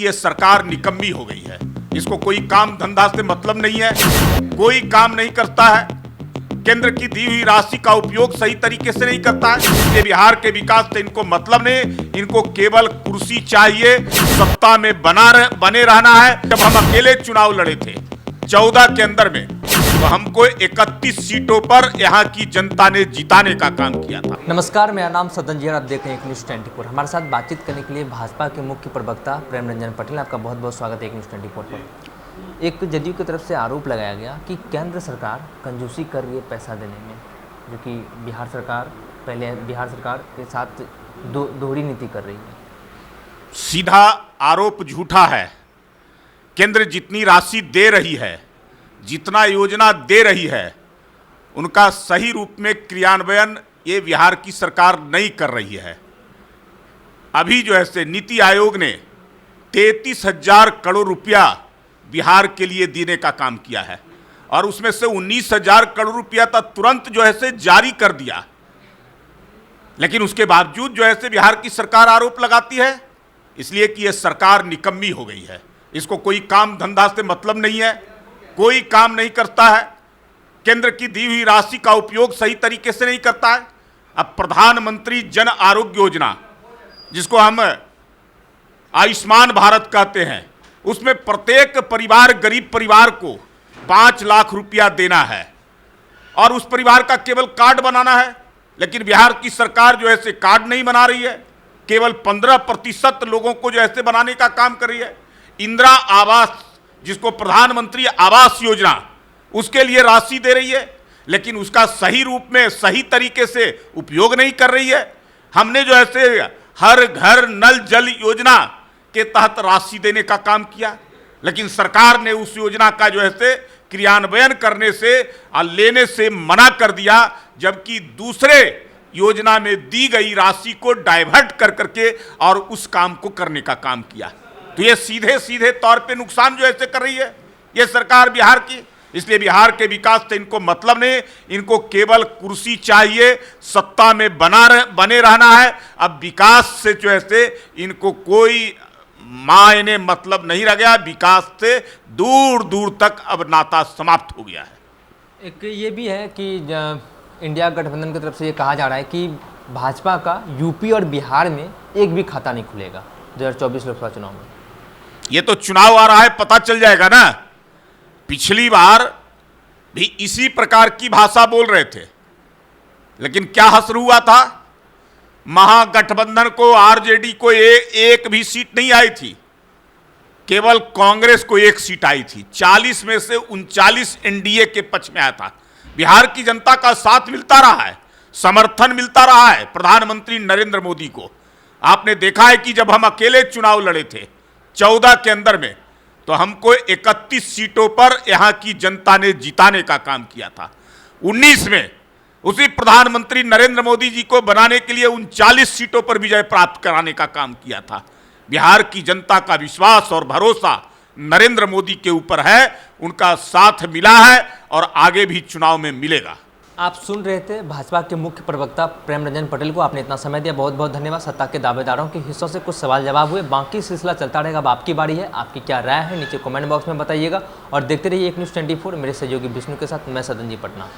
कि ये सरकार निकम्मी हो गई है। इसको कोई काम धंधा से मतलब नहीं है, कोई काम नहीं करता है, केंद्र की दी हुई राशि का उपयोग सही तरीके से नहीं करता है। ये बिहार के विकास से इनको मतलब नहीं, इनको केवल कुर्सी चाहिए, सत्ता में बने रहना है। जब हम अकेले चुनाव लड़े थे 14 के अंदर में, तो हमको 31 सीटों पर यहाँ की जनता ने जिताने का काम किया था। नमस्कार, मेरा नाम सदन जी और आप देख रहे हैं एक न्यूज़ 24। हमारे साथ बातचीत करने के लिए भाजपा के मुख्य प्रवक्ता प्रेम रंजन पटेल, आपका बहुत बहुत स्वागत है एक न्यूज़ 24 पर। एक जदयू की तरफ से आरोप लगाया गया कि केंद्र सरकार कंजूसी कर रही है पैसा देने में, जो कि बिहार सरकार के साथ दोहरी नीति कर रही है। सीधा आरोप झूठा है। केंद्र जितनी राशि दे रही है, जितना योजना दे रही है, उनका सही रूप में क्रियान्वयन ये बिहार की सरकार नहीं कर रही है। अभी जो है नीति आयोग ने 33,000 करोड़ रुपया बिहार के लिए देने का काम किया है और उसमें से 19,000 करोड़ रुपया तो तुरंत जो है जारी कर दिया। लेकिन उसके बावजूद जो है बिहार की सरकार आरोप लगाती है इसलिए कि यह सरकार निकम्मी हो गई है। इसको कोई काम धंधा से मतलब नहीं है, कोई काम नहीं करता है, केंद्र की दी हुई राशि का उपयोग सही तरीके से नहीं करता है। अब प्रधानमंत्री जन आरोग्य योजना, जिसको हम आयुष्मान भारत कहते हैं, उसमें प्रत्येक परिवार, गरीब परिवार को 5 लाख रुपया देना है और उस परिवार का केवल कार्ड बनाना है। लेकिन बिहार की सरकार जो है कार्ड नहीं बना रही है, केवल 15% लोगों को जो है बनाने का काम कर रही है। इंदिरा आवास, जिसको प्रधानमंत्री आवास योजना, उसके लिए राशि दे रही है, लेकिन उसका सही रूप में, सही तरीके से उपयोग नहीं कर रही है। हमने जो है हर घर नल जल योजना के तहत राशि देने का काम किया, लेकिन सरकार ने उस योजना का जो है क्रियान्वयन करने से और लेने से मना कर दिया, जबकि दूसरे योजना में दी गई राशि को डाइवर्ट कर करके और उस काम को करने का काम किया। तो ये सीधे सीधे तौर पे नुकसान जो ऐसे कर रही है ये सरकार बिहार की। इसलिए बिहार के विकास से इनको मतलब नहीं, इनको केवल कुर्सी चाहिए, सत्ता में बने रहना है। अब विकास से जो है इनको कोई मायने मतलब नहीं रह गया। विकास से दूर दूर तक अब नाता समाप्त हो गया है। एक ये भी है कि इंडिया गठबंधन की तरफ से ये कहा जा रहा है कि भाजपा का यूपी और बिहार में एक भी खाता नहीं खुलेगा 2024 लोकसभा चुनाव में। ये तो चुनाव आ रहा है, पता चल जाएगा ना। पिछली बार भी इसी प्रकार की भाषा बोल रहे थे, लेकिन क्या हश्र हुआ था? महागठबंधन को, आरजेडी को एक भी सीट नहीं आई थी, केवल कांग्रेस को 1 सीट आई थी। 40 में से 39 एनडीए के पक्ष में आया था। बिहार की जनता का साथ मिलता रहा है, समर्थन मिलता रहा है प्रधानमंत्री नरेंद्र मोदी को। आपने देखा है कि जब हम अकेले चुनाव लड़े थे 14 के अंदर में, तो हमको 31 सीटों पर यहाँ की जनता ने जिताने का काम किया था। 19 में उसी प्रधानमंत्री नरेंद्र मोदी जी को बनाने के लिए 39 सीटों पर विजय प्राप्त कराने का काम किया था। बिहार की जनता का विश्वास और भरोसा नरेंद्र मोदी के ऊपर है, उनका साथ मिला है और आगे भी चुनाव में मिलेगा। आप सुन रहे थे भाजपा के मुख्य प्रवक्ता प्रेम रंजन पटेल को। आपने इतना समय दिया, बहुत बहुत धन्यवाद। सत्ता के दावेदारों के हिस्सों से कुछ सवाल जवाब हुए, बाकी सिलसिला चलता रहेगा। अब आपकी बारी है, आपकी क्या राय है नीचे कमेंट बॉक्स में बताइएगा और देखते रहिए एक न्यूज़ 24। मेरे सहयोगी विष्णु के साथ मैं सदन जी पटना।